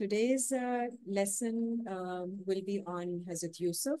Today's lesson will be on Hazrat Yusuf.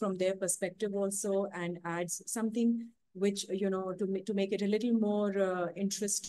from their perspective also and adds something which to make it a little more interest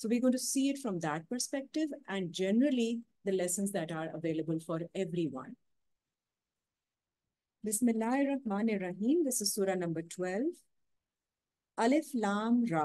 so we're going to see it from that perspective and generally the lessons that are available for everyone. Bismillahir Rahmanir Rahim. This is Surah number 12. Alif Lam Ra.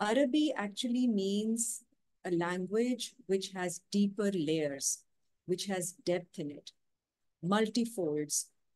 Arabi actually means a language which has deeper layers, which has depth in it, multifolds.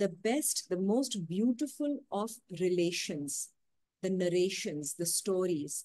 the best, the most beautiful of relations, the narrations, the stories.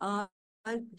are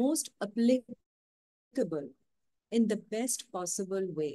most applicable in the best possible way.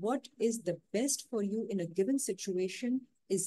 what is the best for you in a given situation is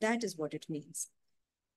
That is what it means.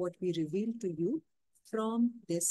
what we reveal to you from this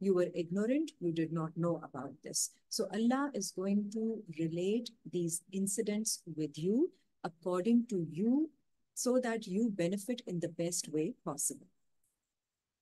You were ignorant, you did not know about this. So Allah is going to relate these incidents with you according to you so that you benefit in the best way possible.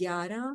11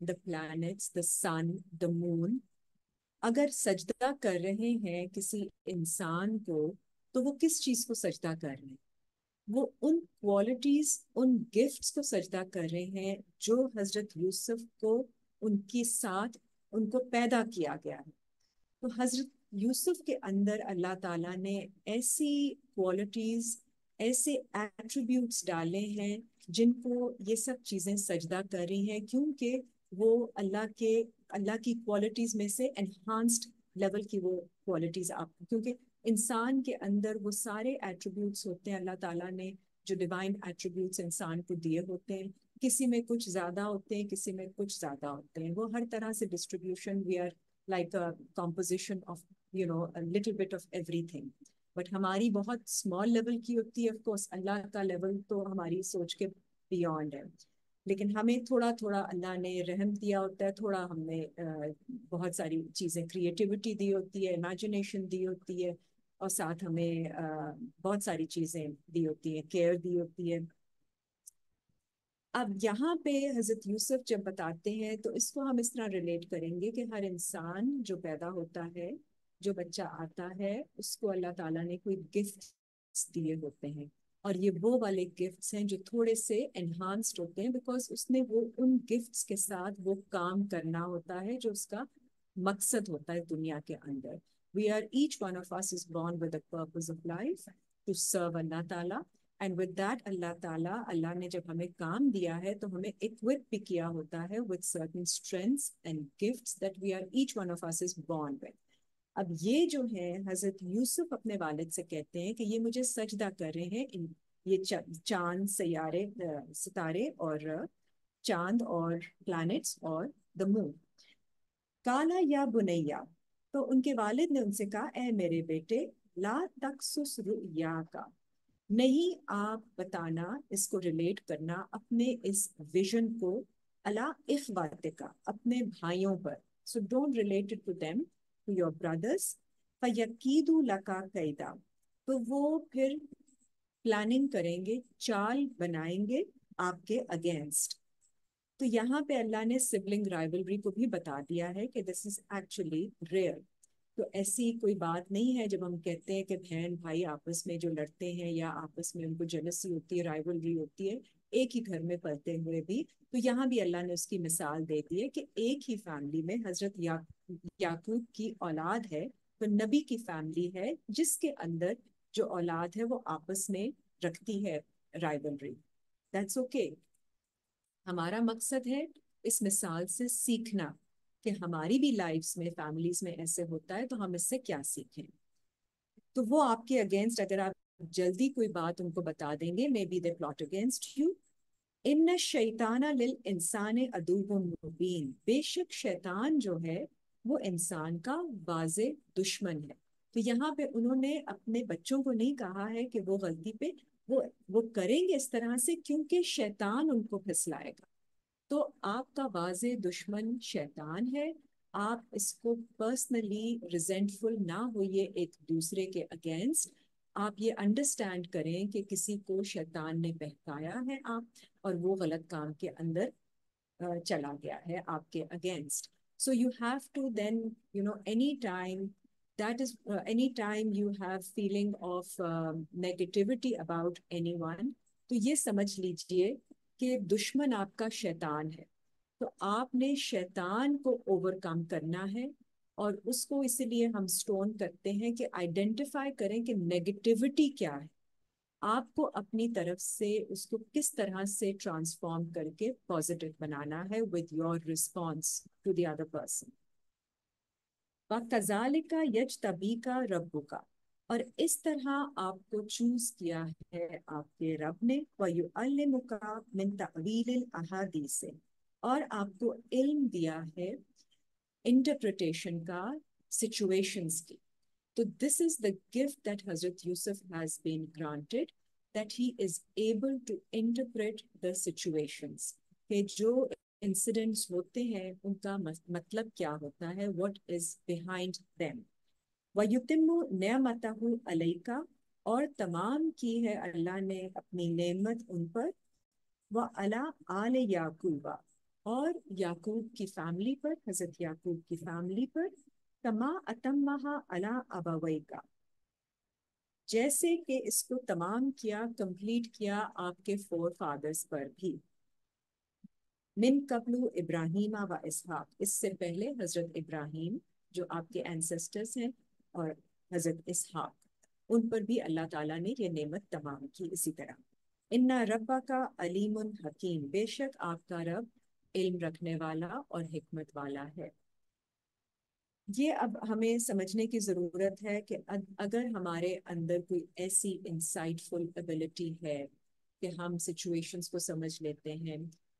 the planets, the sun, the moon, اگر سجدہ کر رہے ہیں کسی انسان کو تو وہ کس چیز کو سجدہ کر رہے ہیں؟ وہ ان کوالٹیز، ان گفٹس کو سجدہ کر رہے ہیں جو حضرت یوسف کو ان کے ساتھ ان کو پیدا کیا گیا ہے. تو حضرت یوسف کے اندر اللہ تعالیٰ نے ایسی کوالٹیز، ایسے ایٹریبیوٹس ڈالے ہیں جن کو یہ سب چیزیں سجدہ کر رہی ہیں، کیونکہ وہ اللہ کی کوالٹیز میں سے انہانسڈ لیول کی وہ کوالٹیز آپ کو، کیونکہ انسان کے اندر وہ سارے ایٹریبیوٹس ہوتے ہیں، اللہ تعالیٰ نے جو ڈیوائن ایٹریبیوٹس انسان کو دیے ہوتے ہیں، کسی میں کچھ زیادہ ہوتے ہیں، کسی میں کچھ زیادہ ہوتے ہیں، وہ ہر طرح سے distribution, we are like a composition of a little bit of everything. But ہماری بہت small level کی ہوتی ہے. of course اللہ کا level تو ہماری سوچ کے beyond ہے، لیکن ہمیں تھوڑا تھوڑا اللہ نے رحم دیا ہوتا ہے، تھوڑا ہم نے بہت ساری چیزیں، کریٹیوٹی دی ہوتی ہے، امیجنیشن دی ہوتی ہے، اور ساتھ ہمیں بہت ساری چیزیں دی ہوتی ہیں، کیئر دی ہوتی ہے. اب یہاں پہ حضرت یوسف جب بتاتے ہیں تو اس کو ہم اس طرح ریلیٹ کریں گے کہ ہر انسان جو پیدا ہوتا ہے، جو بچہ آتا ہے، اس کو اللہ تعالیٰ نے کوئی گفٹ دیے ہوتے ہیں، اور یہ وہ والے گفٹس ہیں جو تھوڑے سے انہانسڈ ہوتے ہیں، بیکاز اس نے وہ ان گفٹس کے ساتھ وہ کام کرنا ہوتا ہے جو اس کا مقصد ہوتا ہے دنیا کے اندر. We are each one of us is born with a purpose of life to serve اللہ تعالیٰ. And with that اللہ تعالیٰ، اللہ نے جب ہمیں کام دیا ہے تو ہمیں equip بھی کیا ہوتا ہے with certain strengths and gifts that we are each one of us is born with. اب یہ جو ہے حضرت یوسف اپنے والد سے کہتے ہیں کہ یہ مجھے سجدہ کر رہے ہیں، یہ چاند، سیارے، ستارے، اور چاند اور پلانٹس اور the moon. کالا یا بنیا، تو ان کے والد نے ان سے کہا اے میرے بیٹے، لا تقصص رؤیا کا، نہیں آپ بتانا، اس کو ریلیٹ کرنا اپنے اس ویژن کو، علی اخواتک، اپنے بھائیوں پر. So don't relate it to them, to your brothers. فیکیدوا لک کیدا، تو وہ پھر پلاننگ کریں گے، چال بنائیں گے آپ کے اگینسٹ. تو یہاں پہ اللہ نے سبلنگ رائولری کو بھی بتا دیا ہے کہ دس از ایکچولی ریئر. تو ایسی کوئی بات نہیں ہے جب ہم کہتے ہیں کہ بہن بھائی آپس میں جو لڑتے ہیں یا آپس میں ان کو جیلسی ہوتی ہے، رائولری ہوتی ہے، ایک ہی گھر میں پلتے ہوئے بھی. تو یہاں بھی اللہ نے اس کی مثال دے دی ہے کہ ایک ہی فیملی میں حضرت یعقوب کی اولاد ہے، تو نبی کی فیملی ہے جس کے اندر جو اولاد ہے وہ آپس میں رکھتی ہے رائولری. That's okay. ہمارا مقصد ہے اس مثال سے سیکھنا کہ ہماری بھی لائفز میں، فیملیز میں ایسے ہوتا ہے، تو ہم اس سے کیا سیکھیں. تو وہ آپ کے اگینسٹ اگر آپ جلدی کوئی بات ان کو بتا دیں گے، maybe they plot against you. ان الشیطان للانسان عدو مبین، بے شک شیطان جو ہے وہ انسان کا واضح دشمن ہے. تو یہاں پہ انہوں نے اپنے بچوں کو نہیں کہا ہے کہ وہ غلطی پہ وہ کریں گے اس طرح سے کیونکہ شیطان ان کو پھسلائے گا. تو آپ کا واضح دشمن شیطان ہے. آپ اس کو پرسنلی ریزنٹفل نہ ہوئیے ایک دوسرے کے اگینسٹ. آپ یہ انڈرسٹینڈ کریں کہ کسی کو شیطان نے بہکایا ہے آپ، اور وہ غلط کام کے اندر چلا گیا ہے آپ کے against. So you have to then, anytime anytime you have feeling of negativity about anyone, تو یہ سمجھ لیجئے کہ دشمن آپ کا شیطان ہے. تو آپ نے شیطان کو اوور کم کرنا ہے، اور اس کو اسی لیے ہم سٹون کرتے ہیں کہ آئیڈینٹیفائی کریں کہ نیگیٹیوٹی کیا ہے، آپ کو اپنی طرف سے اس کو کس طرح سے ٹرانسفارم کر کے پازیٹیو بنانا ہے with your response to the other person. وَكَذَلِكَ يَجْتَبِيكَ رَبُّكَ، اور اس طرح آپ کو چوز کیا ہے آپ کے رب نے. وَيُعَلِّمُكَ مِن تَأْوِيلِ الْأَحَادِيثِ، اور آپ کو علم دیا ہے انٹرپریٹیشن کا سچویشنز کی. So this is the gift that Hazrat Yusuf has been granted, that he is able to interpret the situations. کہ جو incidents ہوتے ہیں ان کا مطلب کیا ہوتا ہے, what is behind them. وَيُتِمُّ نِعْمَتَهُ عَلَيْكَ، اور تمام کی ہے اللہ نے اپنی نعمت ان پر. وَعَلَىٰ آلِ يَعْقُوبَ، اور یعقوب کی فیملی پر، حضرت یعقوب کی فیملی پر، کما اتمہا علی ابوئی کا، جیسے کہ اس کو تمام کیا، کمپلیٹ کیا آپ کے فور فادرز پر بھی، من قبل ابراہیم و اسحاق، اس سے پہلے حضرت ابراہیم جو آپ کے اینسسٹرز ہیں، اور حضرت اسحاق، ان پر بھی اللہ تعالیٰ نے یہ نعمت تمام کی اسی طرح۔ ان ربا کا علیم حکیم، بے شک آپ کا رب علم رکھنے والا اور حکمت والا ہے۔ یہ اب ہمیں سمجھنے کی ضرورت ہے کہ اگر ہمارے اندر کوئی ایسی انسائٹ فل ایبلٹی ہے کہ ہم سچویشنز کو سمجھ لیتے ہیں،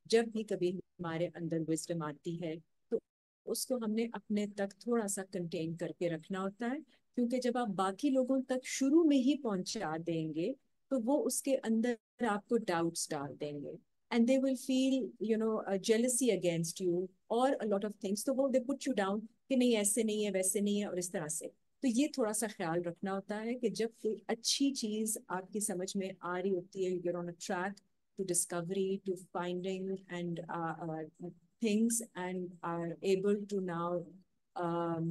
جب بھی کبھی ہمارے اندر وزڈم آتی ہے تو اس کو ہم نے اپنے تک تھوڑا سا کنٹین کر کے رکھنا ہوتا ہے، کیونکہ جب آپ باقی لوگوں تک شروع میں ہی پہنچا دیں گے تو وہ اس کے اندر آپ کو ڈاؤٹس ڈال دیں گے، and they will feel jealousy against you or a lot of things، تو وہ they put you down کہ نہیں ایسے نہیں ہے، ویسے نہیں ہے، اور اس طرح سے۔ تو یہ تھوڑا سا خیال رکھنا ہوتا ہے کہ جب کوئی اچھی چیز آپ کی سمجھ میں آ رہی ہوتی ہے، you're on a track to discovery, to finding and things, and are able to now um,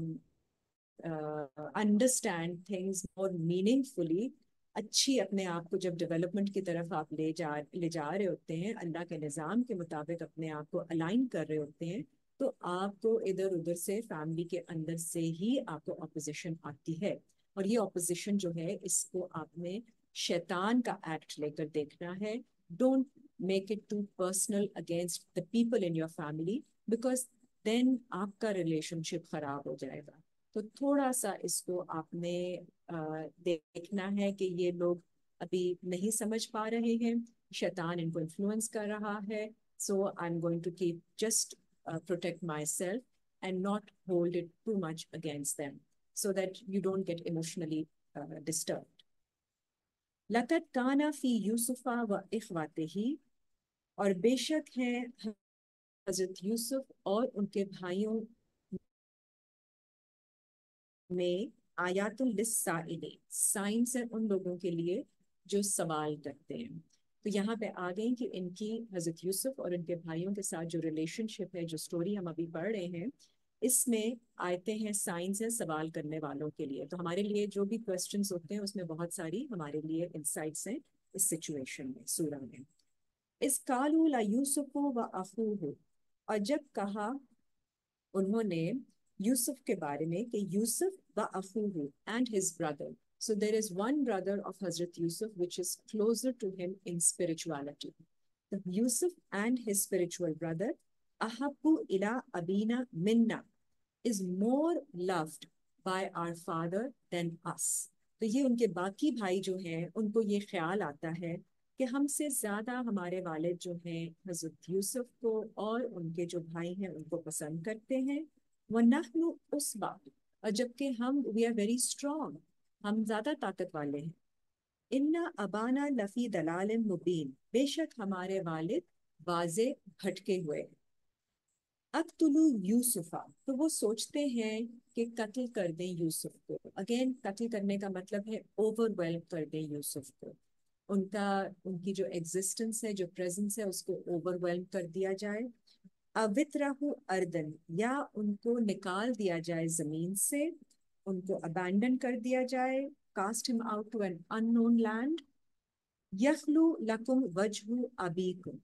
understand things more meaningfully، اچھی اپنے آپ کو جب ڈیولپمنٹ کی طرف آپ لے جا رہے ہوتے ہیں، اللہ کے نظام کے مطابق اپنے آپ کو الائن کر رہے ہوتے ہیں، تو آپ کو ادھر ادھر سے فیملی کے اندر سے ہی آپ کو اپوزیشن آتی ہے، اور یہ اپوزیشن جو ہے اس کو آپ نے شیطان کا ایکٹ لے کر دیکھنا ہے۔ Don't make it too personal against the people in your family, because then آپ کا ریلیشن شپ خراب ہو جائے گا۔ تو تھوڑا سا اس کو آپ نے دیکھنا ہے کہ یہ لوگ ابھی نہیں سمجھ پا رہے ہیں، شیطان ان کو انفلوئنس کر رہا ہے، so I am going to keep just protect myself and not hold it too much against them so that you don't get emotionally disturbed۔ لَقَدْ كَانَ فِي يُوسُفَ وَإِخْوَتِهِ، اور بے شک ہے حضرت یوسف اور ان کے بھائیوں میں آیات للسائلین، سائنس ہے ان لوگوں کے لیے جو سوال کرتے ہیں۔ تو یہاں پہ آ گئی کہ ان کی حضرت یوسف اور ان کے بھائیوں کے ساتھ جو ریلیشن شپ ہے، جو سٹوری ہم ابھی پڑھ رہے ہیں، اس میں آیتیں ہیں، سائنس ہے سوال کرنے والوں کے لیے۔ تو ہمارے لیے جو بھی کویسچنس ہوتے ہیں اس میں بہت ساری ہمارے لیے انسائٹس ہیں اس سچویشن میں، سورہ میں۔ اس قالوا لیوسف واخوہ، اور جب کہا انہوں نے یوسف کے بارے میں کہ یوسف و اخوہ and his brother، so there is one brother of Hazrat Yusuf which is closer to him in spirituality، the Yusuf and his spiritual brother ahabbu ila abina minna is more loved by our father than us۔ تو یہ ان کے باقی بھائی جو ہیں ان کو یہ خیال آتا ہے کہ ہم سے زیادہ ہمارے والد جو ہیں حضرت یوسف کو اور ان کے جو بھائی ہیں ان کو پسند کرتے ہیں۔ وَنَحْنُ أُصْبَةٌ، اور جبکہ ہم we are very strong، ہم زیادہ طاقت والے ہیں۔ إِنَّ أَبَانَا لَفِي ضَلَالٍ مُبِينٍ، بے شک ہمارے والد واضح بھٹکے ہوئے۔ اقتلوا یوسفا، تو وہ سوچتے ہیں کہ قتل کر دیں یوسف کو۔ اگین قتل کرنے کا مطلب ہے اوور ویلم کر دیں یوسف کو، ان کی جو ایگزسٹنس ہے، جو پریزنس ہے، اس کو اوور ویلم کر دیا جائے۔ اوترہ اردن، یا ان کو نکال دیا جائے زمین سے، ان کو ابینڈن کر دیا جائے، cast him out to an unknown land. یخلو لکم وجہ ابیکم،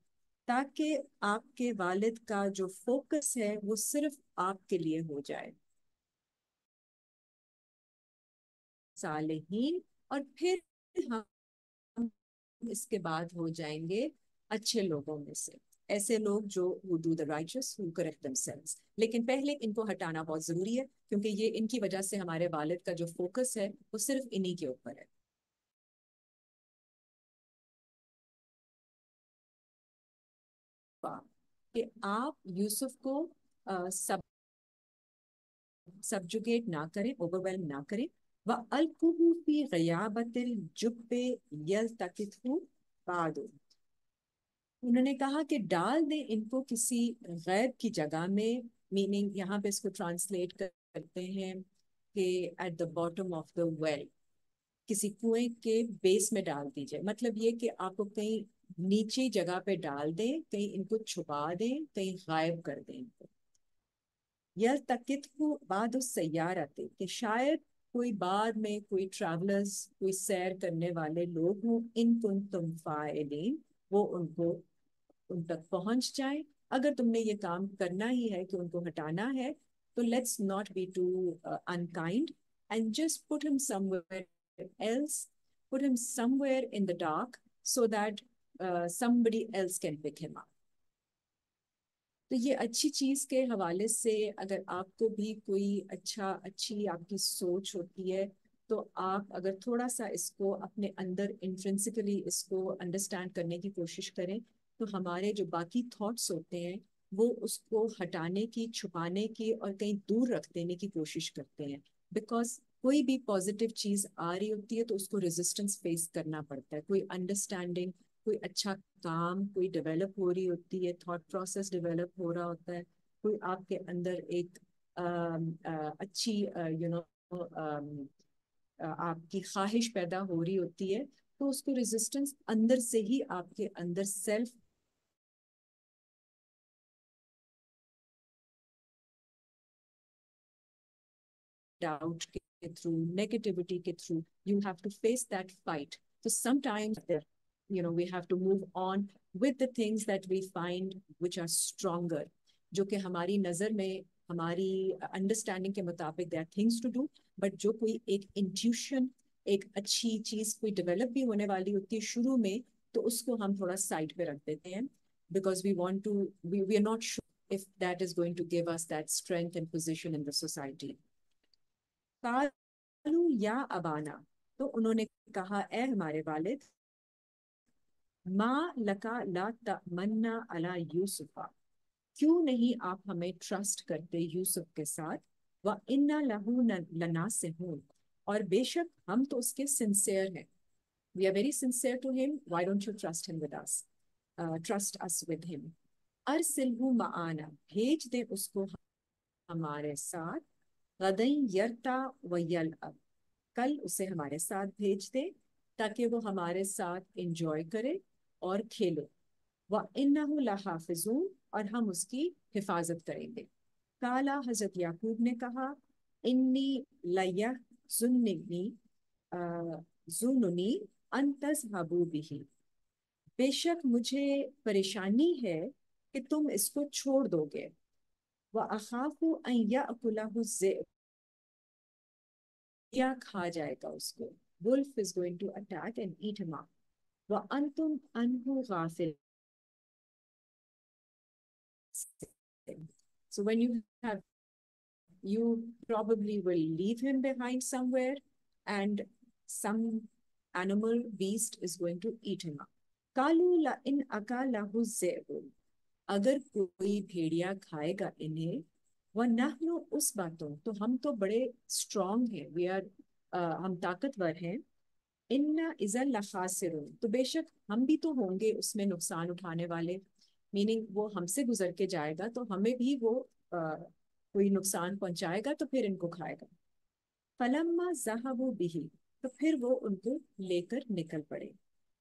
تاکہ آپ کے والد کا جو فوکس ہے وہ صرف آپ کے لیے ہو جائے۔ صالحین، اور پھر ہم اس کے بعد ہو جائیں گے اچھے لوگوں میں سے، ایسے لوگ جو who do the righteous who correct themselves۔ لیکن پہلے ان کو ہٹانا بہت ضروری ہے، کیونکہ یہ ان کی وجہ سے ہمارے والد کا جو فوکس ہے وہ صرف انہی کے اوپر ہے۔ کہ آپ یوسف کو سبجوگیٹ نہ کریں، اوور ویلم نہ کریں۔ وَأَلْقُوهُ فِي غَيَابَتِ الْجُبِّ يَلْتَقِطْهُ بَعْضُ، انہوں نے کہا کہ ڈال دیں ان کو کسی غیب کی جگہ میں، میننگ یہاں پہ اس کو ٹرانسلیٹ کرتے ہیں کہ at the bottom of the well, کسی کنویں کے بیس میں ڈال دیجئے۔ مطلب یہ کہ آپ کو کہیں نیچی جگہ پہ ڈال دیں، کہیں ان کو چھپا دیں، کہیں غائب کر دیں ان کو. یلتقطہ بعض السیارۃ، کہ شاید کوئی بعد میں کوئی ٹریولرز، کوئی سیر کرنے والے لوگ ہوں، ان کنتم فاعلین، وہ ان تک پہنچ جائیں. اگر تم نے یہ کام کرنا ہی ہے کہ ان کو ہٹانا ہے تو let's not be too unkind and just put him somewhere else, put him somewhere in the dark so that somebody else can pick him up. تو یہ اچھی چیز کے حوالے سے اگر آپ کو بھی کوئی اچھی آپ کی سوچ ہوتی ہے تو آپ اگر تھوڑا سا اس کو اپنے اندر انٹرنسکلی اس کو انڈرسٹینڈ کرنے کی کوشش کریں تو ہمارے جو باقی تھاٹس ہوتے ہیں وہ اس کو ہٹانے کی، چھپانے کی اور کہیں دور رکھ دینے کی کوشش کرتے ہیں. بیکاز کوئی بھی پازیٹیو چیز آ رہی ہوتی ہے تو اس کو ریزسٹنس فیس کرنا پڑتا ہے. کوئی انڈرسٹینڈنگ، کوئی اچھا کام کوئی ڈیولپ ہو رہی ہوتی ہے، تھاٹ پروسیس ڈیولپ ہو رہا ہوتا ہے، کوئی آپ کے اندر ایک اچھی آپ کی خواہش پیدا ہو رہی ہوتی ہے تو اس کو ریزسٹنس اندر سے ہی آپ کے اندر سیلف ڈاؤٹ کے تھرو، نیگیٹیوٹی کے through you have to face that fight. So sometimes, we have to move on with the things that we find which are stronger, جو کہ ہماری نظر میں، ہماری انڈرسٹینڈنگ کے مطابق there are things to do, but جو کوئی ایک انٹیوشن، ایک اچھی چیز کوئی ڈیولپ بھی ہونے والی ہوتی ہے شروع میں تو اس کو ہم تھوڑا سائڈ پہ رکھ دیتے ہیں because we are not sure if that is going to give us that strength and position in the society. قالوا یا ابانا، تو انہوں نے کہا اے ہمارے والد، ما لکا لا تأمنا علی یوسف، کیوں نہیں آپ ہمیں ٹرسٹ کرتے یوسف کے ساتھ، وَإِنَّا لَهُ لَنَاصِحُونَ، اور بے شک ہم تو اس کے سنسیئر ہیں. We are very sincere to him. Why don't you trust him with us? Trust us with him. أَرْسِلْهُ مَعَانَا، بھیج دے اس کو ہمارے ساتھ، غدن یرتا ویلعب، کل اسے ہمارے ساتھ بھیج دے تاکہ وہ ہمارے ساتھ انجوائے کرے اور کھیلے. وَإِنَّهُ لَحَافِظُونَ، اور ہم اس کی حفاظت کریں گے. کالا، حضرت یعقوب نے کہا، انی لیحزننی ان تذهبوا به، بے شک مجھے پریشانی ہے کہ تم اس کو چھوڑ دو گے. وَأَخَافُ أَن يَأْكُلَهُ الذِّئْبُ، یا کھا جائے گا اس کو. Wolf is going to attack and eat him up. وَأَنْتُمْ عَنْهُ غَافِلُونَ. So when you probably will leave him behind somewhere and some animal beast is going to eat him up. قَالُوا لَإِنْ أَكَلَهُ الذِّئْبُ، اگر کوئی بھیڑیا کھائے گا انہیں، وَنَحْنُ عُصْبَةٌ، تو ہم تو بڑے اسٹرانگ ہیں، ہم طاقتور ہیں. اِنَّا إِذًا لَخَاسِرُونَ، تو بے شک ہم بھی تو ہوں گے اس میں نقصان اٹھانے والے. میننگ وہ ہم سے گزر کے جائے گا تو ہمیں بھی وہ کوئی نقصان پہنچائے گا تو پھر ان کو کھائے گا. فَلَمَّا ذَهَبُوا بِهِ، تو پھر وہ ان کو لے کر نکل پڑے.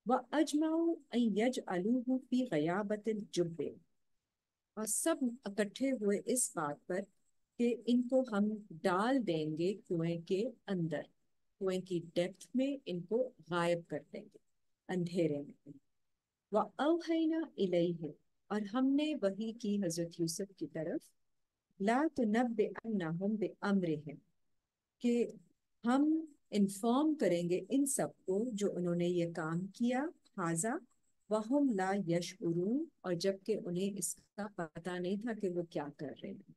وَأَجْمَعُوا أَن يَجْعَلُوهُ فِي غَيَابَةِ الْجُبِّ، اور سب اکٹھے ہوئے اس بات پر کہ ان کو ہم ڈال دیں گے کنویں کے اندر، کنویں کی ڈیپتھ میں ان کو غائب کر دیں گے اندھیرے میں. وَأَوْحَيْنَا إِلَيْهِ، اور ہم نے وحی کی حضرت یوسف کی طرف، لَا تُنَبِّئَنَّهُمْ بِأَمْرِهِمْ، کہ ہم انفارم کریں گے ان سب کو جو انہوں نے یہ کام کیا، حاضہ وَهُمْ لَا يَشْعُرُونَ، اور جبکہ انہیں اس کا پتہ نہیں تھا کہ وہ کیا کر رہے ہیں.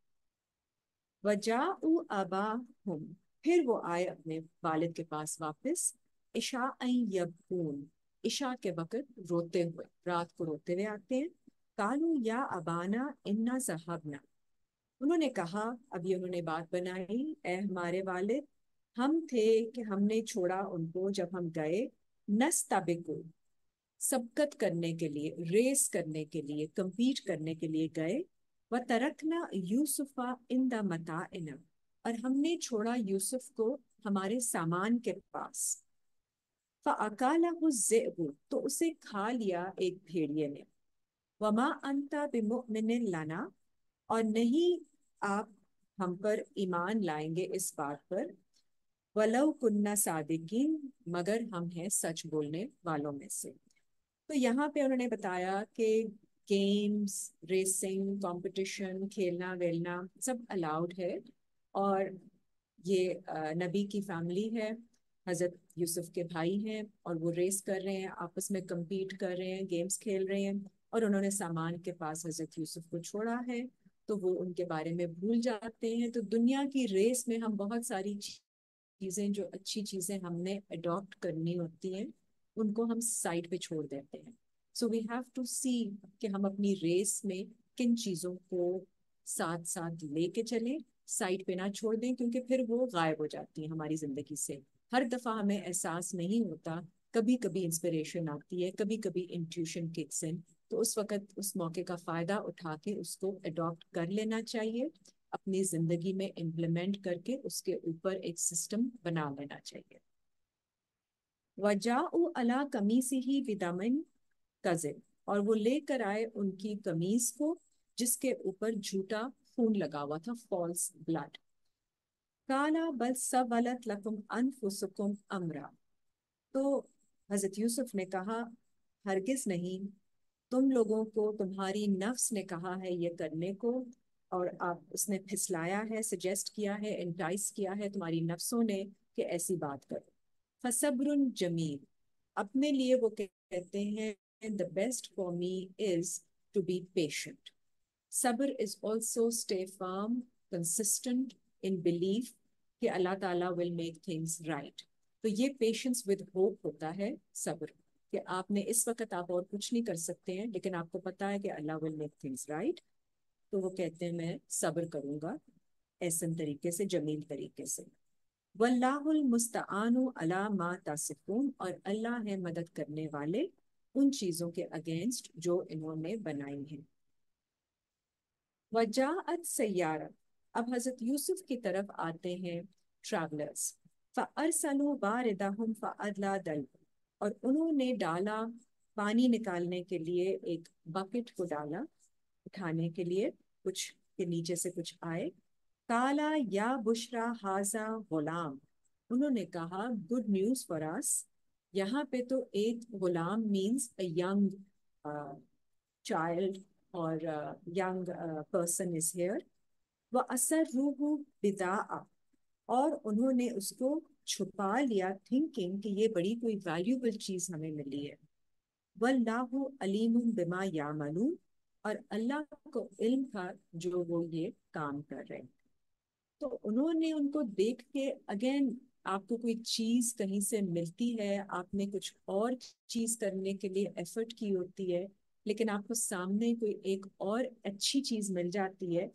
وَجَاءُوا أَبَاهُمْ، پھر وہ آئے اپنے والد کے پاس واپس، عشاءً یبکون، عشاء کے وقت روتے ہوئے، رات کو روتے ہوئے آتے ہیں. قالوا یا ابانا انا ذهبنا، انہوں نے کہا، ابھی انہوں نے بات بنائی، اے ہمارے والد، ہم تھے کہ ہم نے چھوڑا ان کو جب ہم گئے، نستبقوا، سبقت کرنے کے لیے، ریس کرنے کے لیے، کمپیٹ کرنے کے لیے گئے. وَتَرَكْنَا يُوسُفَ عِنْدَ مَتَاعِنَا، اور ہم نے چھوڑا یوسف کو ہمارے سامان کے پاس. فَأَكَلَهُ الذِّئْبُ تو اسے کھا لیا ایک بھیڑیے نے. وَمَا أَنْتَ بِمُؤْمِنٍ لَنَا اور نہیں آپ ہم پر ایمان لائیں گے اس بات پر. وَلَوْ كُنَّا صَادِقِينَ مگر ہم ہیں سچ بولنے والوں میں سے. تو یہاں پہ انہوں نے بتایا کہ گیمز، ریسنگ، کمپٹیشن، کھیلنا ویلنا سب الاؤڈ ہے، اور یہ نبی کی فیملی ہے، حضرت یوسف کے بھائی ہیں، اور وہ ریس کر رہے ہیں، آپس میں کمپیٹ کر رہے ہیں، گیمز کھیل رہے ہیں، اور انہوں نے سامان کے پاس حضرت یوسف کو چھوڑا ہے تو وہ ان کے بارے میں بھول جاتے ہیں. تو دنیا کی ریس میں ہم بہت ساری چیزیں، جو اچھی چیزیں ہم نے اڈاپٹ کرنی ہوتی ہیں، ان کو ہم سائڈ پہ چھوڑ دیتے ہیں. سو وی ہیو ٹو سی کہ ہم اپنی ریس میں کن چیزوں کو ساتھ ساتھ لے کے چلیں، سائڈ پہ نہ چھوڑ دیں، کیونکہ پھر وہ غائب ہو جاتی ہیں ہماری زندگی سے. ہر دفعہ ہمیں احساس نہیں ہوتا، کبھی کبھی انسپریشن آتی ہے، کبھی کبھی انٹیوشن ککس ان، تو اس وقت اس موقع کا فائدہ اٹھا کے اس کو اڈاپٹ کر لینا چاہیے، اپنی زندگی میں امپلیمنٹ کر کے اس کے اوپر ایک سسٹم بنا لینا چاہیے. وَجَاءُوا عَلَىٰ قَمِيصِهِ بِدَمٍ كَذِبٍ اور وہ لے کر آئے ان کی قمیص کو جس کے اوپر جھوٹا خون لگا ہوا تھا، فالس بلڈ. قَالَ بَلْ سَوَّلَتْ لَكُمْ أَنفُسُكُمْ أَمْرًا تو حضرت یوسف نے کہا ہرگز نہیں، تم لوگوں کو تمہاری نفس نے کہا ہے یہ کرنے کو، اور آپ اس نے پھسلایا ہے، سجیسٹ کیا ہے، انٹائس کیا ہے تمہاری نفسوں نے کہ ایسی بات کرو. فصبر جمیل اپنے لیے وہ کہتے ہیں the best for me is to be patient. صبر is also stay firm, consistent in belief کہ اللہ تعالیٰ will make things right. تو یہ پیشنس ود ہوپ ہوتا ہے صبر، کہ آپ نے اس وقت آپ اور کچھ نہیں کر سکتے ہیں لیکن آپ کو پتا ہے کہ اللہ will make things right. تو وہ کہتے ہیں میں صبر کروں گا احسن طریقے سے، جمیل طریقے سے. واللہ المستعان علی ما تصفون اور اللہ ہے مدد کرنے والے ان چیزوں کے اگینسٹ جو انہوں نے بنائی ہیں. وجاءت سیارہ اب حضرت یوسف کی طرف آتے ہیں ٹریولرز. فارسلوا واردہم فادلی دلو اور انہوں نے ڈالا پانی نکالنے کے لیے ایک بکٹ کو ڈالا اٹھانے کے لیے، کچھ کے نیچے سے کچھ آئے. کالا یا بشرا ہاذا غلام انہوں نے کہا گڈ نیوز فار اس. یہاں پہ تو ایک Ghulam means a young child اور ینگ پرسن از ہیئر. وَأَسَرُّوهُ بِضَاعَةً اور انہوں نے اس کو چھپا لیا تھنکنگ کہ یہ بڑی کوئی ویلیوبل چیز ہمیں ملی ہے. وَاللَّهُ عَلِيمٌ بِمَا يَعْمَلُونَ اور اللہ کو علم تھا جو وہ یہ کام کر رہے ہیں. تو انہوں نے ان کو دیکھ کے، اگین آپ کو کوئی چیز کہیں سے ملتی ہے، آپ نے کچھ اور چیز کرنے کے لیے ایفرٹ کی ہوتی ہے، لیکن آپ کو سامنے کوئی ایک اور اچھی چیز مل جاتی ہے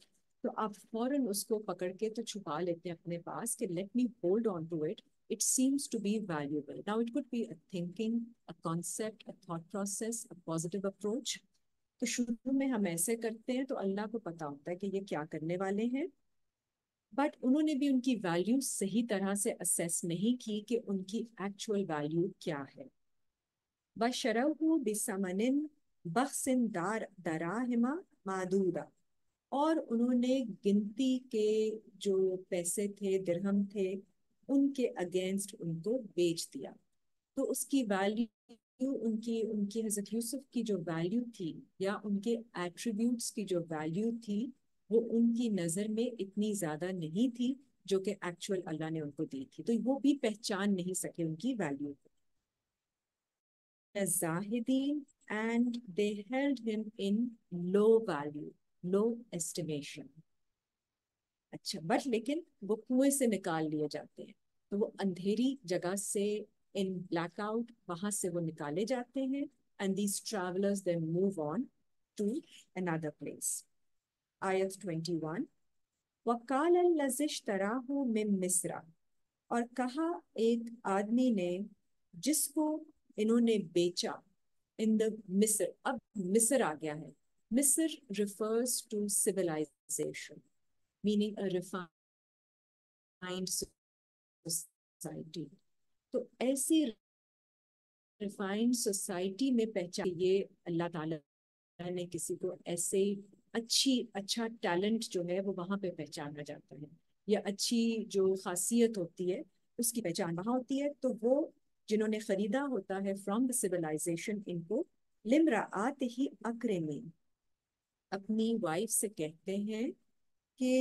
تو آپ فوراً اس کو پکڑ کے تو چھپا لیتے ہیں اپنے پاس کہ let me hold on to it. It seems to be valuable. Now it could be a thinking, a concept, a thought process, a positive approach. تو شروع میں ہم ایسے کرتے ہیں تو اللہ کو پتا ہوتا ہے کہ یہ کیا کرنے والے ہیں، بٹ انہوں نے بھی ان کی ویلیو صحیح طرح سے اسیس نہیں کی کہ ان کی ایکچوئل ویلیو کیا ہے. وَشَرَوْهُ بِثَمَنٍ بَخْسٍ دَرَاهِمَ مَعْدُودَةٍ اور انہوں نے گنتی کے جو پیسے تھے، درہم تھے، ان کے اگینسٹ ان کو بیچ دیا. تو اس کی ویلیو ان کی حضرت یوسف کی جو ویلیو تھی یا ان کے ایٹریبیوٹس کی جو ویلیو تھی وہ ان کی نظر میں اتنی زیادہ نہیں تھی جو کہ ایکچوئل اللہ نے ان کو دی تھی، تو وہ بھی پہچان نہیں سکے ان کی ویلیو کو. الزاہدین and they held him in low value, low estimation. اچھا بٹ لیکن وہ کنویں سے نکال لیے جاتے ہیں، تو وہ اندھیری جگہ سے ان بلیک آؤٹ وہاں سے وہ نکالے جاتے ہیں and these travelers then move on to another place. آیت 21 وَقَالَ الَّذِي اشْتَرَاهُ مِن مِصْرَ اور کہا ایک آدمی نے جس کو انہوں نے بیچا in the مصر. اب مصر آ گیا ہے. مصر refers to civilization, meaning a refined society. تو ایسی ریفائنڈ سوسائٹی میں پہچان، یہ اللہ تعالیٰ نے کسی کو ایسے اچھا ٹیلنٹ جو ہے وہ وہاں پہ پہچانا جاتا ہے، یا اچھی جو خاصیت ہوتی ہے اس کی پہچان وہاں ہوتی ہے، تو وہ جنہوں نے خریدا ہوتا ہے فرام دا سویلائزیشن، ان کو لمراآت ہی اکرمی، اپنی وائف سے کہتے ہیں کہ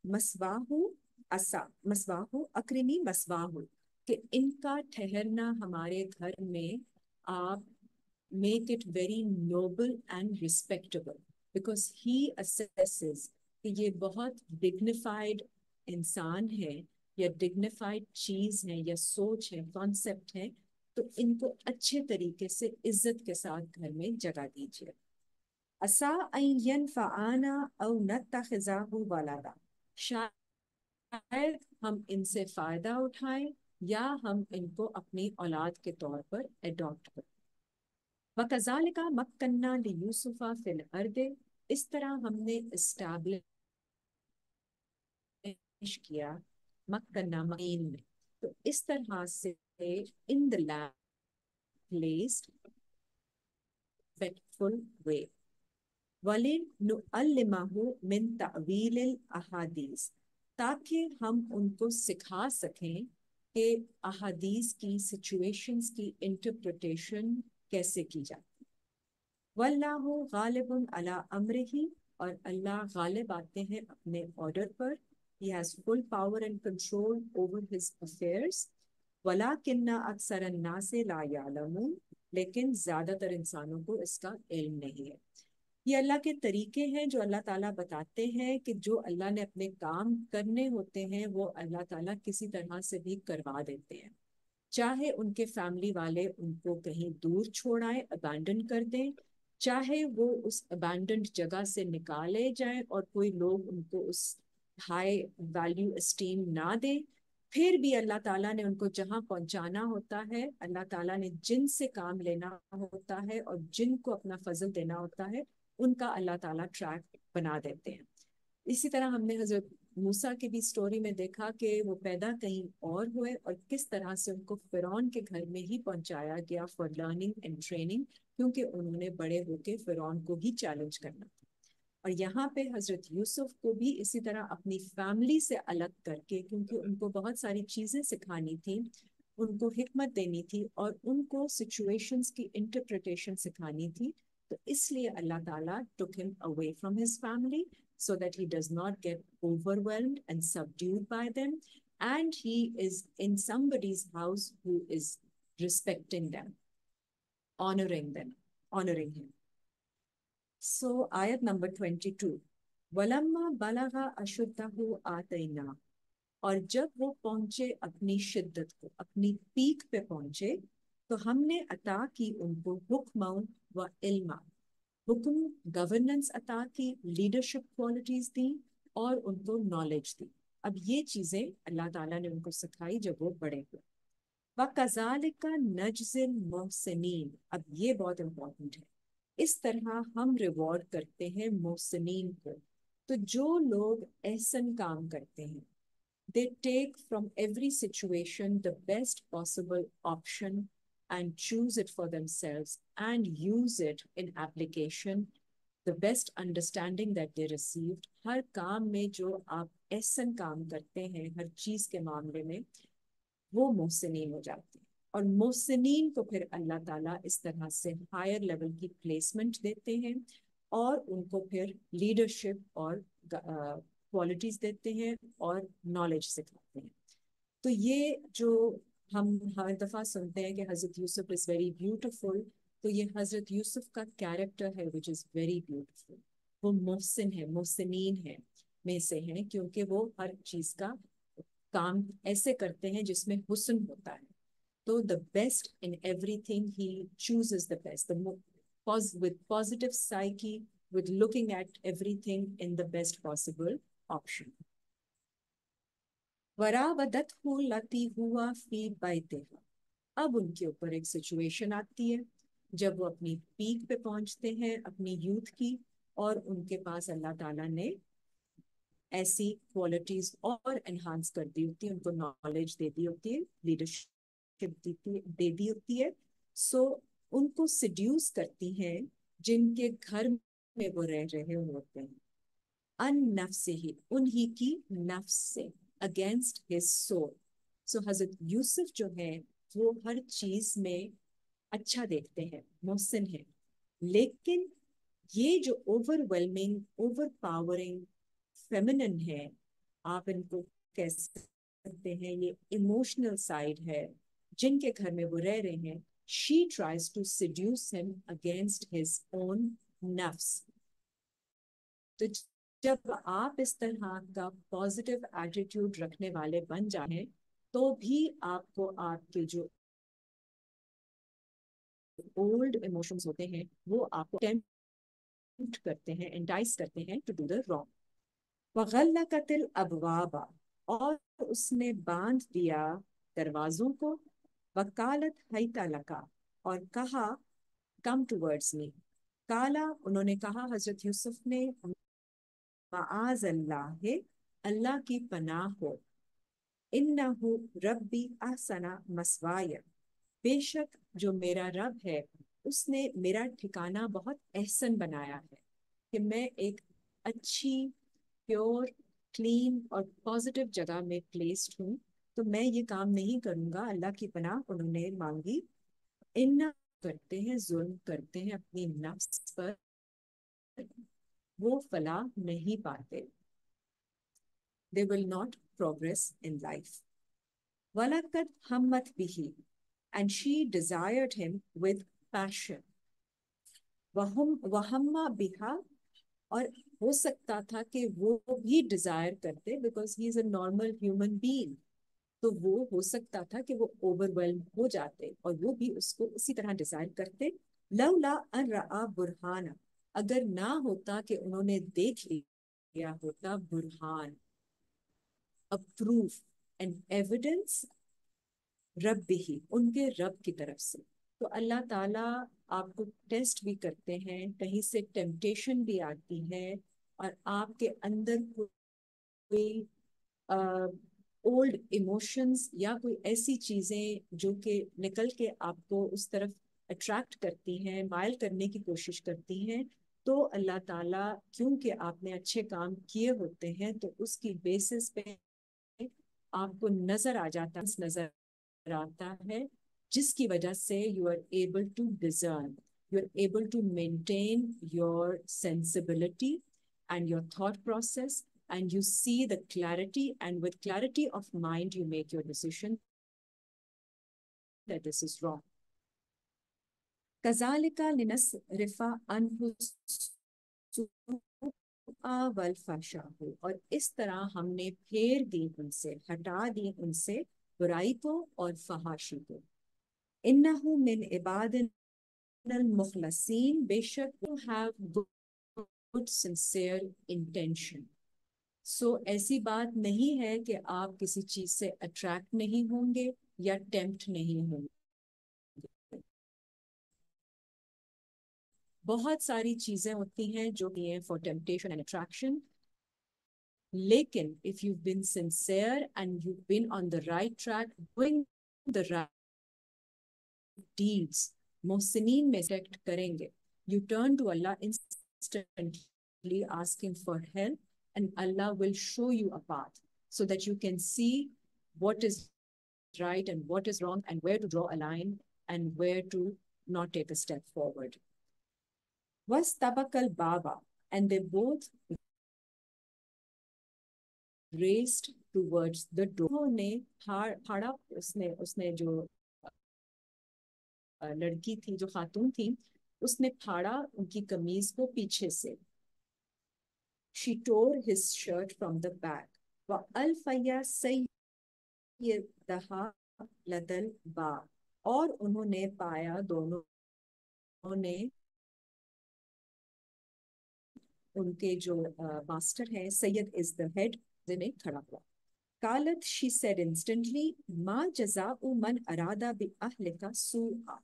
مسواہو مسواہو اکرمی مسواہو، کہ ان کا ٹھہرنا ہمارے گھر میں آپ make it very noble and respectable because he assesses کہ یہ بہت ڈگنیفائڈ انسان ہے، یا ڈگنیفائڈ چیز ہے، یا سوچ ہے، کانسیپٹ ہے، تو ان کو اچھے طریقے سے عزت کے ساتھ گھر میں جگہ دیجیے۔ عسیٰ ان ینفعنا او نتخذہ ولدا، شاید ہم ان سے فائدہ اٹھائیں یا ہم ان کو اپنی اولاد کے طور پر اڈاپٹ کریں۔ وَكَذَلِكَ مَكَّنَّا لِيُوسُفَ فِي الْأَرْضِ، اس طرح ہم نے اسٹیبلش کیا مکنا مکین میں، تو اس طرح سے in the land placed respectful way، وَلِنُعَلِّمَهُ مِن تَأْوِيلِ الْأَحَادِيثِ، تاکہ ہم ان کو سکھا سکیں کہ احادیث کی سچویشنز کی انٹرپریٹیشن کیسے کی جاتی۔ واللہ غالب علی امرہ، اور اللہ غالب آتے ہیں اپنے order per, he has full power and control over his affairs، ولیکن اکثر الناس لا یعلمون، لیکن زیادہ تر انسانوں کو اس کا علم نہیں ہے۔ یہ اللہ کے طریقے ہیں جو اللہ تعالیٰ بتاتے ہیں کہ جو اللہ نے اپنے کام کرنے ہوتے ہیں وہ اللہ تعالیٰ کسی طرح سے بھی کروا دیتے ہیں، چاہے ان کے فیملی والے ان کو کہیں دور چھوڑائیں، ابینڈن کر دیں، چاہے وہ اس ابینڈنڈ جگہ سے نکالے جائیں اور کوئی لوگ ان کو اس ہائی ویلیو اسٹیم نہ دیں، پھر بھی اللہ تعالیٰ نے ان کو جہاں پہنچانا ہوتا ہے، اللہ تعالیٰ نے جن سے کام لینا ہوتا ہے اور جن کو اپنا فضل دینا ہوتا ہے، ان کا اللہ تعالیٰ ٹریک بنا دیتے ہیں۔ اسی طرح ہم نے حضرت موسیٰ کی بھی سٹوری میں دیکھا کہ وہ پیدا کہیں اور ہوئے اور کس طرح سے ان کو فرعون کے گھر میں ہی پہنچایا گیا فار لرننگ اینڈ ٹریننگ، کیونکہ انہوں نے بڑے ہو کے فرعون کو ہی چیلنج کرنا تھا۔ اور یہاں پہ حضرت یوسف کو بھی اسی طرح اپنی فیملی سے الگ کر کے، کیونکہ ان کو بہت ساری چیزیں سکھانی تھی، ان کو حکمت دینی تھی اور ان کو سچویشنز کی انٹرپریٹیشن سکھانی تھی، تو اس لیے اللہ تعالیٰ took him away from his family so that he does not get overwhelmed and subdued by them, and he is in somebody's house who is respecting them, honoring him. So ayat number 22، وَلَمَّا بَلَغَ أَشُدَّهُ آتَيْنَا، اور جب وہ پہنچے اپنی شدت کو، اپنی pack پہ پہنچے، تو ہم نے عطا کی ان کو حکم و علم، حکم گورننس عطا کی، لیڈرشپ کوالٹیز دی، اور ان کو نالج دی۔ اب یہ چیزیں اللہ تعالیٰ نے ان کو سکھائی جب وہ بڑے ہوئے۔ وَكَذَلِكَ نَجْزِي الْمُحْسِنِينَ، اب یہ بہت امپورٹنٹ ہے، اس طرح ہم ریوارڈ کرتے ہیں محسنین کو۔ تو جو لوگ احسن کام کرتے ہیں، they take from every situation the best possible option and choose it for themselves and use it in application, the best understanding that they received۔ ہر کام میں جو آپ احسن کام کرتے ہیں، ہر چیز کے معاملے میں، وہ محسنین ہو جاتے ہیں۔ اور محسنین کو پھر اللہ تعالیٰ اس طرح سے ہائر لیول کی پلیسمنٹ دیتے ہیں، اور ان کو پھر لیڈرشپ اور کوالٹیز دیتے ہیں اور نالج سکھاتے ہیں۔ تو یہ جو ہم ہر دفعہ سنتے ہیں کہ حضرت یوسف از ویری بیوٹیفل، تو یہ حضرت یوسف کا کیریکٹر ہے which is very beautiful۔ وہ محسن ہے، محسنین ہے میں سے ہیں، کیونکہ وہ ہر چیز کا کام ایسے کرتے ہیں جس میں حسن ہوتا ہے۔ تو the best in everything he chooses the best، with positive psyche, with looking at everything in the best possible option۔ وَرَاوَدَتْهُ الَّتِي هُوَ فِي بَيْتِهَا، اب ان کے اوپر ایک سچویشن آتی ہے جب وہ اپنی پیک پہ پہنچتے ہیں اپنی یوتھ کی، اور ان کے پاس اللہ تعالیٰ نے ایسی کوالٹیز اور انہانس کر دی ہوتی ہے، ان کو نالج دے دی ہوتی ہے، لیڈرشپ دے دی ہوتی ہے، سو ان کو سیڈیوس کرتی ہیں جن کے گھر میں وہ رہ رہے ہوتے ہیں، ان نفس ہی، انہی کی نفس سے، اگینسٹ ہز سول. سو حضرت یوسف جو ہے وہ ہر چیز میں اچھا دیکھتے ہیں، محسن ہیں، لیکن یہ جو over whelming, over powering feminine ہے، آپ ان کو کہہ سکتے ہیں یہ ایموشنل سائڈ ہے، جن کے گھر میں وہ رہ رہے ہیں. she tries to seduce him against his own نفس. تو جب آپ اس طرح کا پازیٹیو ایٹیٹیوڈ رکھنے والے بن جائیں تو بھی آپ کو آپ کے جو اولڈ ایموشنز ہوتے ہیں وہ آپ کو ٹیمپٹ کرتے ہیں، انٹائس کرتے ہیں ٹو ڈو دا رانگ. وغلقت الابواب، اور اس نے باندھ دیا دروازوں کو. وقالت حیت لکا، اور کہا کم ٹورڈز می. کالا، انہوں نے کہا، حضرت یوسف نے، معاذ اللہ، اللہ کی پناہ ہو، انہو ربی احسن مثوایا، بے شک جو میرا رب ہے اس نے میرا ٹھکانہ بہت احسن بنایا ہے، کہ میں ایک اچھی، پیور، کلین اور پازیٹیو جگہ میں پلیسڈ ہوں، تو میں یہ کام نہیں کروں گا. اللہ کی پناہ انہوں نے مانگی. ان کرتے ہیں، ظلم کرتے ہیں اپنی نفس پر، وہ فلاح نہیں پاتے. they will not progress in life. وَلَقَدْ هَمَّتْ بِهِ، and she desired him with passion. وَهَمَّ بِهَا، اور ہو سکتا تھا کہ وہ بھی ڈیزائر کرتے، because he is a normal human being، تو وہ ہو سکتا تھا کہ وہ اوور ویلم ہو جاتے اور وہ بھی اس کو اسی طرح ڈیزائر کرتے. لولا ان رآ برہانا، اگر نہ ہوتا کہ انہوں نے دیکھ لیا ہوتا برہان، پروف اینڈ ایویڈنس، رب ہی، ان کے رب کی طرف سے. تو اللہ تعالیٰ آپ کو ٹیسٹ بھی کرتے ہیں، کہیں سے ٹیمپٹیشن بھی آتی ہے اور آپ کے اندر کوئی اولڈ ایموشنز یا کوئی ایسی چیزیں جو کہ نکل کے آپ کو اس طرف اٹریکٹ کرتی ہیں، مائل کرنے کی کوشش کرتی ہیں، تو اللہ تعالیٰ کیونکہ آپ نے اچھے کام کیے ہوتے ہیں تو اس کی بیسس پہ آپ کو نظر آ جاتا ہے، نظر آتا ہے، جس کی وجہ سے you are able to discern, you are able to maintain your sensibility and your thought process, and you see the clarity, and with clarity of mind you make your decision that this is wrong. كَذَلِكَ لِنَصْرِفَ عَنْهُ السُّوءَ وَالْفَحْشَاءَ، اور اس طرح ہم نے پھیر دی ان سے، ہٹا دی ان سے برائی کو اور فحاشی کو. إِنَّهُ مِنْ عِبَادِنَا الْمُخْلَصِينَ، بے شک you have good sincere intention. سو ایسی بات نہیں ہے کہ آپ کسی چیز سے اٹریکٹ نہیں ہوں گے یا ٹیمپٹ نہیں ہوں گے. بہت ساری چیزیں ہوتی ہیں جو کہ ہیں فار ٹیمپٹیشن اینڈ اٹریکشن، لیکن if you've been sincere and you've been on the right track doing the right deeds، محسنین میں ایکٹ کریں گے. You turn to Allah instantly asking for help, and Allah will show you a path so that you can see what is right and what is wrong and where to draw a line and where to not take a step forward. وَاسْتَبَقَ الْبَابَ، and they both raced towards the door. انہوں نے پھاڑا، اس نے جو لڑکی تھی، جو خاتون تھی، اس نے پھاڑا ان کی قمیض کو پیچھے سے. She tore his shirt from the back. وَأَلْفَيَا سَيِّدَهَا لَدَى الْبَابِ، اور انہوں نے پایا، دونوں نے، ان کے جو ماسٹر ہیں، سید از the head، میں کھڑا ہوا. قالت، she said instantly، ما جزاء من اراد بأہلک سوءا،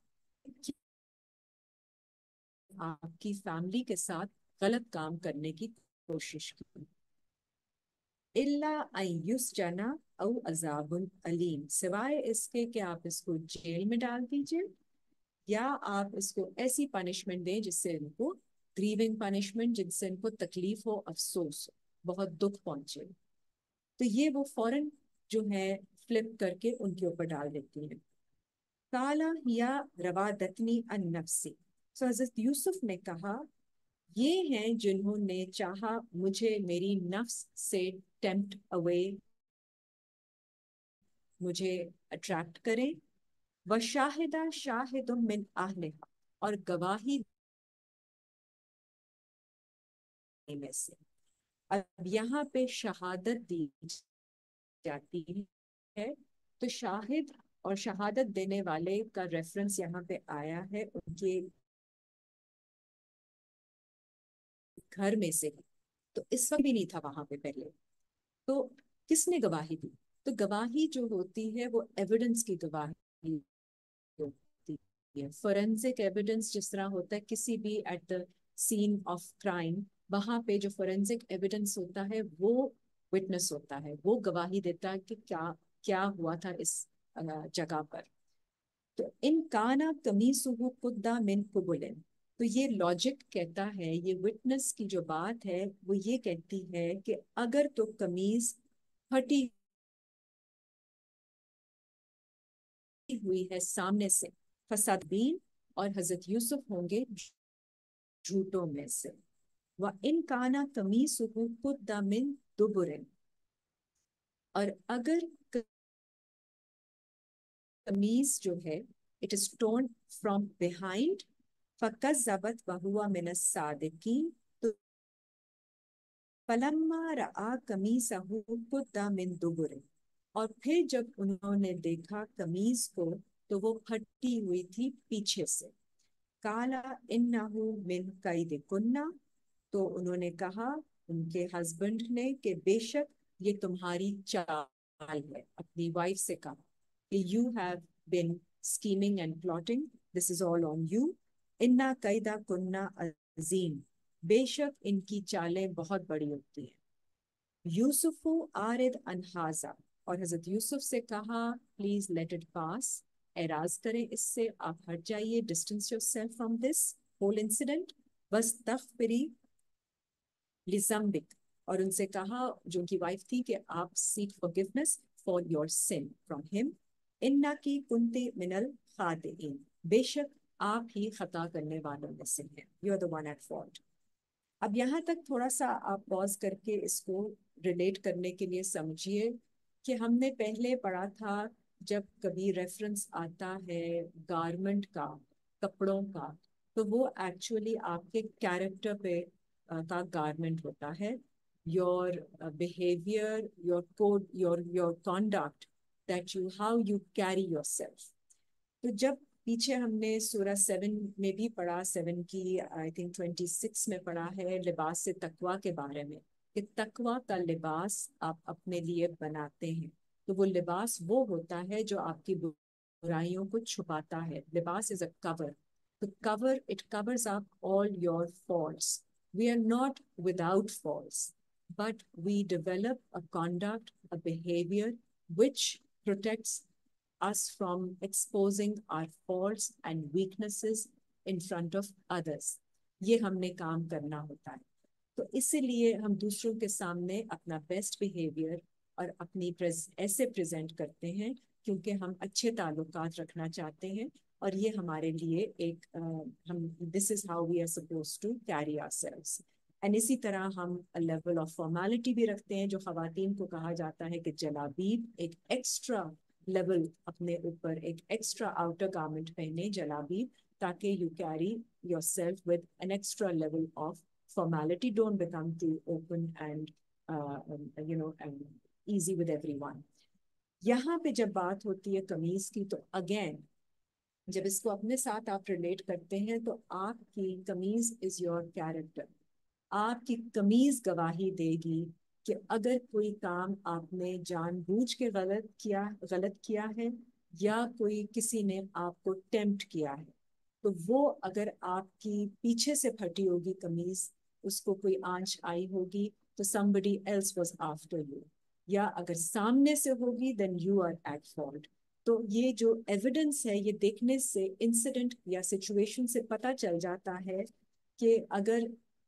آپ کی فیملی کے ساتھ غلط کام کرنے کی کوشش کی. الا ان یسجن او عذاب علیم، سوائے اس کے کہ آپ اس کو جیل میں ڈال دیجئے یا آپ اس کو ایسی پنشمنٹ دیں جس سے ان کو گریونگ پنشمنٹ، جن سے ان کو تکلیف ہو، افسوس ہو، بہت دکھ پہنچے. تو یہ وہ فوراً جو ہے فلپ کر کے ان کے اوپر ڈال دیتی ہیں. کالا یا روادتنی ان نفسی. سو حضرت یوسف نے کہا یہ ہیں جنہوں نے چاہا مجھے میری نفس سے ٹیمپٹ اوے، مجھے اٹریکٹ کریں. وشاہدہ شاہد من اہلہا، اور گواہی میں سے. اب یہاں پہ شہادت دی جاتی ہے، تو شاہد اور شہادت دینے والے کا ریفرنس یہاں پہ آیا ہے ان کے گھر میں سے. تو اس وقت بھی نہیں تھا وہاں پہ پہلے. تو کس نے گواہی دی؟ تو گواہی جو ہوتی ہے وہ ایویڈنس کی گواہی ہوتی ہے. فورینسک ایویڈنس جس طرح ہوتا ہے کسی بھی at the scene of crime, وہاں پہ جو فورینسک ایویڈنس ہوتا ہے وہ وٹنس ہوتا ہے، وہ گواہی دیتا ہے کہ کیا کیا ہوا تھا اس جگہ پر. تو ان کانا قمیصہ قد من قبل. تو یہ لاجک کہتا ہے، یہ وٹنس کی جو بات ہے وہ یہ کہتی ہے کہ اگر تو قمیض پھٹی ہوئی ہے سامنے سے، فساد بین، اور حضرت یوسف ہوں گے جھوٹوں میں سے. وَإِنْ كَانَ قَمِيصُهُ قُدَّ مِنْ دُبُرٍ. اور اگر قمیص جو ہے it is torn from behind فَكَذَّبَتْ وَهُوَ مِنَ الصَّادِقِينَ. تو فَلَمَّا رَأَىٰ قَمِيصَهُ قُدَّ مِنْ دُبُرٍ. اور پھر جب انہوں نے دیکھا قمیص کو تو وہ پھٹی ہوئی تھی پیچھے سے. کالا انہو من کیدکن. تو انہوں نے کہا ان کے ہسبینڈ نے کہ بے شک یہ تمہاری چال ہے. اپنی وائف سے کہا کہ you have been skimming and plotting, this is all on you. انا قیدا کننا عظیم. بے شک ان کی چالیں بہت بڑی ہوتی ہیں. یوسف آرد انحازا. اور حضرت یوسف سے کہا پلیز لیٹ اٹ پاس، اعراض کریں اس سے، آپ ہٹ جائیے، distance your self from this whole incident. بس تغفری لذنبک. اور ان سے کہا جو ان کی وائف تھی کہ آپ seek forgiveness for your sin from him. انکی کنتی من الخاطئین. بے شک آپ ہی خطا کرنے والوں میں سے ہیں، you are the one at fault. اب یہاں تک تھوڑا سا آپ پاز کر کے اس کو ریلیٹ کرنے کے لیے سمجھیے کہ ہم نے پہلے پڑھا تھا جب کبھی ریفرنس آتا ہے گارمنٹ کا، کپڑوں کا، تو وہ ایکچولی آپ کے کیریکٹر پہ کا گارمنٹ ہوتا ہے. Your behaviour, your code, your conduct, that you how you carry yourself. تو جب پیچھے ہم نے سورہ 7 میں بھی پڑھا، 7 کی آئی تھنک 26 میں پڑھا ہے لباس تقویٰ کے بارے میں، کہ تقویٰ کا لباس آپ اپنے لیے بناتے ہیں. تو وہ لباس وہ ہوتا ہے جو آپ کی برائیوں کو چھپاتا ہے. لباس از اے کور. تو cover it covers up all your faults. We are not without faults but we develop a conduct, a behaviour which protects us from exposing our faults and weaknesses in front of others. یہ ہم نے کام کرنا ہوتا ہے. تو اسی لیے ہم دوسروں کے سامنے اپنا بیسٹ بیہیویئر اور اپنی ایسے پریزنٹ کرتے ہیں کیونکہ ہم اچھے تعلقات رکھنا چاہتے ہیں، اور یہ ہمارے لیے ایک ہم this is how we are suppose to carry our selves. And اسی طرح ہم لیول آف فارمیلٹی بھی رکھتے ہیں جو خواتین کو کہا جاتا ہے کہ جلابیب ایک ایکسٹرا لیول، اپنے اوپر ایک ایکسٹرا آؤٹر گارمنٹ پہنے جلابیب، تاکہ you carry your self with an extra level of formality. Don't become too open and easy with everyone. یہاں پہ جب بات ہوتی ہے قمیض کی تو اگین جب اس کو اپنے ساتھ آپ ریلیٹ کرتے ہیں تو آپ کی قمیض از یور کیریکٹر. آپ کی قمیض گواہی دے گی کہ اگر کوئی کام آپ نے جان بوجھ کے غلط کیا ہے یا کوئی کسی نے آپ کو ٹیمپٹ کیا ہے، تو وہ اگر آپ کی پیچھے سے پھٹی ہوگی قمیض، اس کو کوئی آنچ آئی ہوگی تو somebody else was after you. یا اگر سامنے سے ہوگی then you are at fault. تو یہ جو ایویڈنس ہے یہ دیکھنے سے انسیڈنٹ یا سچویشن سے پتہ چل جاتا ہے کہ اگر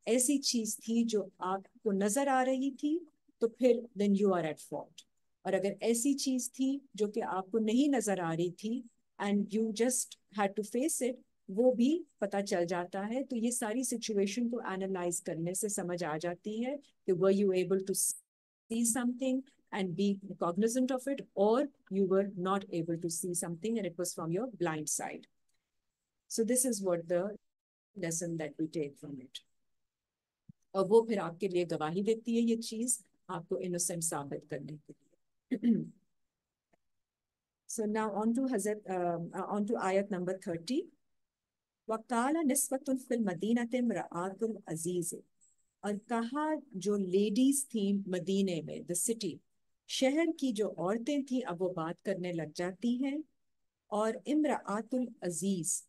ایسی چیز تھی جو آپ کو نظر آ رہی تھی تو پھر then you are at fault, اور اگر ایسی چیز تھی جو کہ آپ کو نہیں نظر آ رہی تھی and you just had to face it, وہ بھی پتہ چل جاتا ہے. تو یہ ساری سچویشن کو اینالائز کرنے سے سمجھ آ جاتی ہے کہ were you able to see something and be cognizant of it, or you were not able to see something and it was from your blind side. So this is what the lesson that we take from it. اور وہ پھر آپ کے لیے گواہی دیتی ہے یہ چیز آپ کو انوسینٹ ثابت کرنے کے لیے. So now on to ayat number 30. وَقَالَ نِسْوَةٌ فِي الْمَدِينَةِ امْرَأَةُ الْعَزِيزِ، اور کہا جو لیڈیز تھیں مدینے میں، the city، شہر کی جو عورتیں تھیں اب وہ بات کرنے لگ جاتی ہیں. اور امرأۃ العزیز،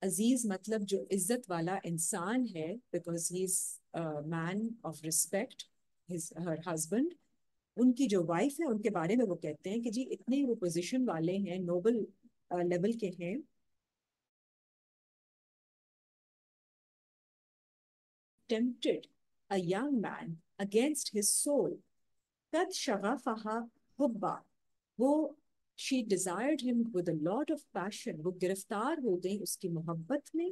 عزیز مطلب جو عزت والا انسان ہے، because he is man of respect, ہر ہسبینڈ، ان کی جو وائف ہے ان کے بارے میں وہ کہتے ہیں کہ جی اتنے وہ پوزیشن والے ہیں، نوبل لیول کے ہیں. tempted a young man against his soul. قد شغفها حبا، وہ she desired him with a lot of passion، وہ گرفتار ہو گئی اس کی محبت میں.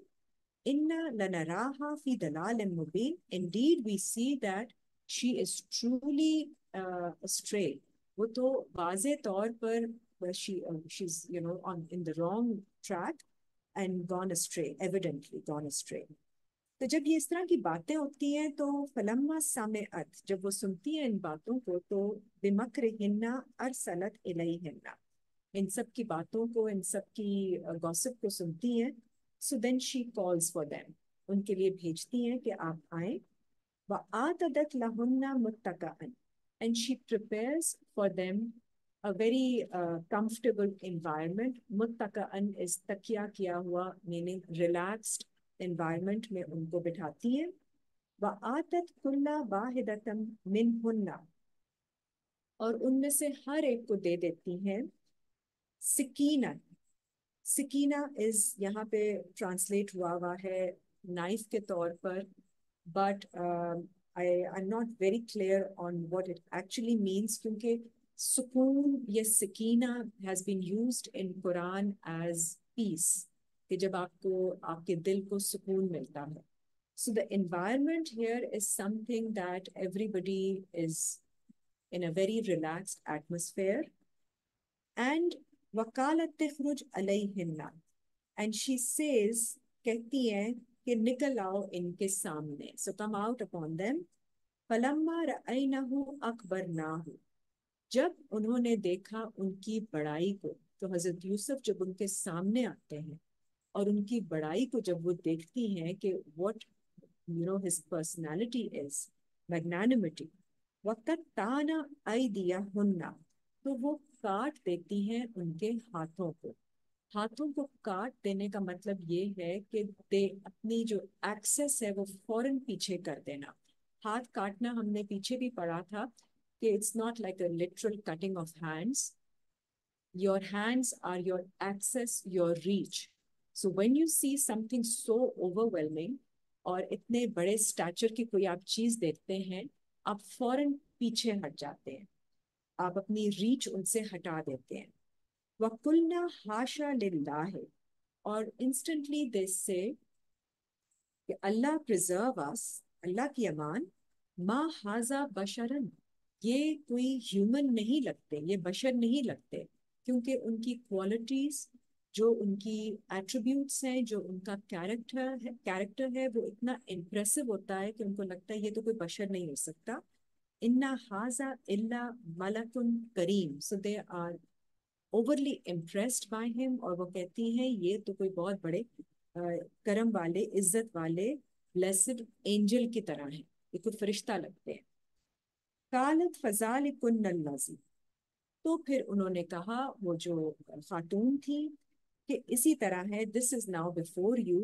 إِنَّا لَنَرَاهَا فِي ضَلَالٍ مُبِينٍ، indeed we see that she is truly astray، وہ تو واضح طور پر she's in the wrong track and gone astray، evidently gone astray. تو جب یہ اس طرح کی باتیں ہوتی ہیں تو فلما سمعت، جب وہ سنتی ہیں ان باتوں کو، تو بمکرہن ارسلت الیہن، ان سب کی باتوں کو، ان سب کی گوسپ کو سنتی ہیں. سو دین شی کالز فار دیم، ان کے لیے بھیجتی ہیں کہ آپ آئیں. وآتدت لہن متکئا، and she prepares for them a very comfortable environment. متکئن is تکیہ کیا ہوا، meaning relaxed environment میں ان کو بٹھاتی ہے. وآتت کل واحدۃ منہن، اور ان میں سے ہر ایک کو دے دیتی ہیں سکینہ. سکینہ از یہاں پہ ٹرانسلیٹ ہوا ہے نائف کے طور پر، but I'm not very clear on what it actually means، کیونکہ سکون یا Sakina has been used in Quran as peace، کہ جب آپ کو آپ کے دل کو سکون ملتا ہے. So the environment here is something that everybody is in a very relaxed atmosphere. And وَقَالَتْ تِخْرُجْ عَلَيْهِنَّ، and she says، کہتی ہیں کہ نکل آؤ ان کے سامنے. So come out upon them. فَلَمَّا رَأَيْنَهُ أَكْبَرْنَاهُ، جب انہوں نے دیکھا ان کی بڑائی کو، تو حضرت یوسف جب ان کے سامنے آتے ہیں اور ان کی بڑائی کو جب وہ دیکھتی ہیں کہ what his personality is magnanimity. وَقَطَّعْنَ أَيْدِيَهُنَّ، تو وہ کاٹ دیتی ہیں ان کے ہاتھوں کو. ہاتھوں کو کاٹ دینے کا مطلب یہ ہے کہ اپنی جو ایکسس ہے وہ فوراً پیچھے کر دینا. ہاتھ کاٹنا ہم نے پیچھے بھی پڑھا تھا کہ it's not like a literal cutting of hands. Your hands are your access, your reach. So when you see something so overwhelming اور اتنے بڑے اسٹیچر کی کوئی آپ چیز دیکھتے ہیں، آپ فوراً پیچھے ہٹ جاتے ہیں، آپ اپنی ریچ ان سے ہٹا دیتے ہیں. وَقُلْنَا حَاشَا لِلَّهِ، اور انسٹنٹلی دے سے کہ اللہ پرزرو us، اللہ کی امان، ما حاذا بشرن، یہ کوئی ہیومن نہیں لگتے، یہ بشر نہیں لگتے، کیونکہ ان کی کوالٹیز، جو ان کی ایٹریبیوٹس ہیں، جو ان کا کیریکٹر ہے وہ اتنا امپریسو ہوتا ہے کہ ان کو لگتا ہے یہ تو کوئی بشر نہیں ہو سکتا. اِنَّ حَاذَا إِلَّا مَلَكٌ کریم. So they are overly impressed by him، اور وہ کہتی ہیں یہ تو کوئی بہت بڑے کرم والے، عزت والے، blessed angel کی طرح ہیں، یہ کوئی فرشتہ لگتے ہیں. قالت فذلکن الذی، تو پھر انہوں نے کہا وہ جو خاتون تھی کہ اسی طرح ہے، this is now before you،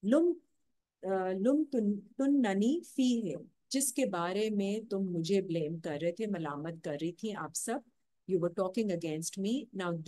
لم تننی فیہ، جس کے بارے میں تم مجھے بلیم کر رہے تھے، ملامت کر رہی تھی آپ سب. you were talking against me. Now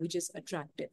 which is attractive.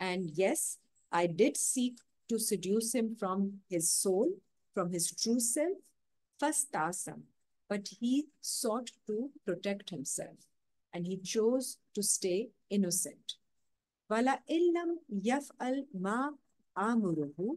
and yes, I did seek to seduce him from his soul, from his true self. Fastasam, but he sought to protect himself, and he chose to stay innocent. Wala illam yaf'al ma amuruhu,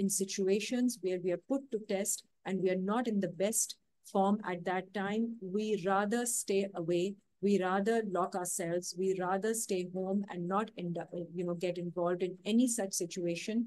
in situations where we are put to test and we are not in the best form at that time, we rather stay away, we rather lock ourselves, we rather stay home and not get involved in any such situation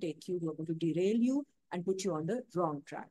take you, who are going to derail you and put you on the wrong track.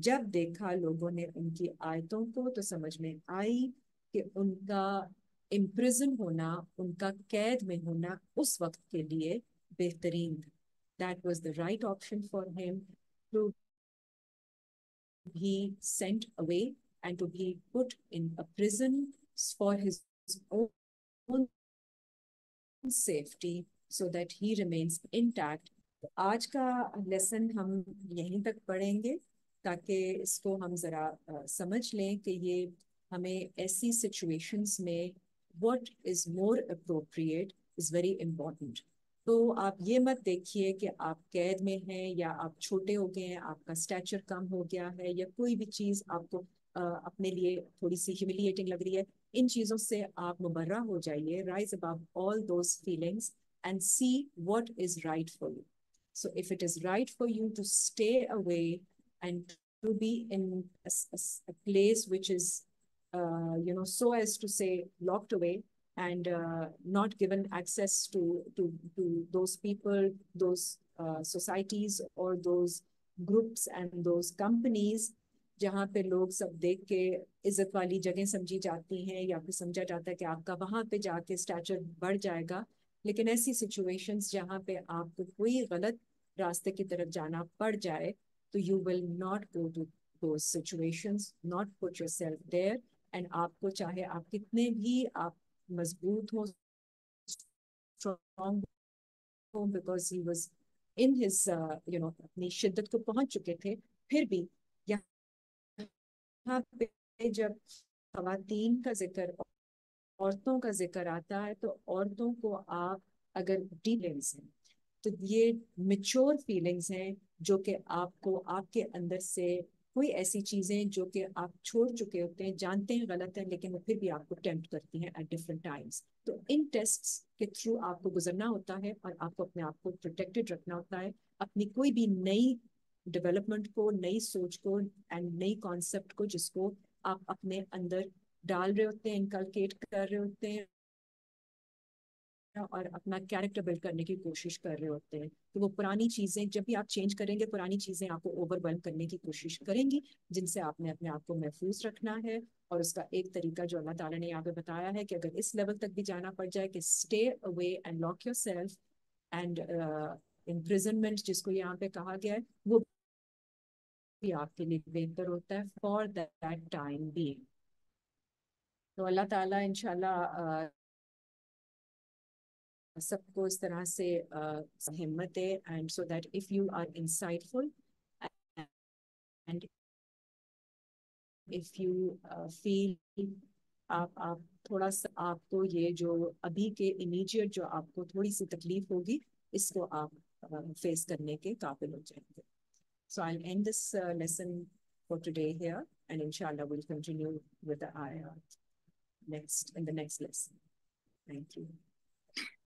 جب دیکھا لوگوں نے ان کی آیتوں کو تو سمجھ میں آئی کہ ان کا امپرزن ہونا، ان کا قید میں ہونا اس وقت کے لیے بہترین تھا. That was the right option for him to be sent away and to be put in a prison for his own safety so that he remains intact. آج کا لیسن ہم یہیں تک پڑھیں گے تاکہ اس کو ہم ذرا سمجھ لیں کہ یہ ہمیں ایسی سچویشنز میں what is more appropriate is very important. تو آپ یہ مت دیکھیے کہ آپ قید میں ہیں یا آپ چھوٹے ہو گئے ہیں، آپ کا اسٹیچر کم ہو گیا ہے یا کوئی بھی چیز آپ کو اپنے لیے تھوڑی سی ہیوملیٹنگ لگ رہی ہے. ان چیزوں سے آپ مبرہ ہو جائیے. Rise above all those feelings and see what is right for you. So if it is right for you to stay away and to be in a place which is, so as to say, locked away and not given access to those people, those societies or those groups and those companies جہاں پہ لوگ سب دیکھ کے عزت والی جگہ سمجھی جاتی ہیں یا پھر سمجھا جاتا ہے کہ آپ کا وہاں پہ جا کے اسٹیچر بڑھ جائے گا. لیکن ایسی سچویشنز جہاں پہ آپ کو کوئی غلط راستے کی طرف جانا پڑ جائے تو you will not go to those situations, not put yourself there. And آپ کو چاہے آپ کتنے بھی آپ مضبوط ہوں، اسٹرانگ ہوں، because he was in his اپنی شدت کو پہنچ چکے تھے، پھر بھی یہاں پہ جب خواتین کا ذکر، عورتوں کا ذکر آتا ہے تو عورتوں کو آپ اگر ڈیلنگس ہیں تو یہ میچور فیلنگز ہیں جو کہ آپ کو آپ کے اندر سے کوئی ایسی چیزیں جو کہ آپ چھوڑ چکے ہوتے ہیں، جانتے ہیں غلط ہیں لیکن وہ پھر بھی آپ کو ٹیمپٹ کرتی ہیں ایٹ ڈفرنٹ ٹائمس. تو ان ٹیسٹس کے تھرو آپ کو گزرنا ہوتا ہے اور آپ کو اپنے آپ کو پروٹیکٹڈ رکھنا ہوتا ہے اپنی کوئی بھی نئی ڈیولپمنٹ کو، نئی سوچ کو اینڈ نئی کانسیپٹ کو جس کو آپ اپنے اندر ڈال رہے ہوتے ہیں، انکلکیٹ کر رہے ہوتے ہیں اور اپنا کیریکٹر بلڈ کرنے کی کوشش کر رہے ہوتے ہیں. تو وہ پرانی چیزیں جب بھی آپ چینج کریں گے، پرانی چیزیں آپ کو اوور ویلم کرنے کی کوشش کریں گی، جن سے آپ نے اپنے آپ کو محفوظ رکھنا ہے. اور اس کا ایک طریقہ جو اللہ تعالیٰ نے یہاں پہ بتایا ہے کہ اگر اس لیول تک بھی جانا پڑ جائے کہ stay away and lock yourself and imprisonment جس کو یہاں پہ کہا گیا ہے، وہ بھی آپ کے لیے بہتر ہوتا ہے فار دیٹ ٹائم بینگ. تو اللہ تعالیٰ انشاءاللہ سب کو اس طرح سے ہمت دے and so that if you are insightful and if you feel آپ تھوڑا سا آپ کو یہ جو ابھی کے امیجیٹ جو آپ کو تھوڑی سی تکلیف ہوگی اس کو آپ فیس کرنے کے قابل ہو جائیں گے. So I'll end this lesson for today here and inshallah we'll continue with the ayat in the next lesson. Thank you.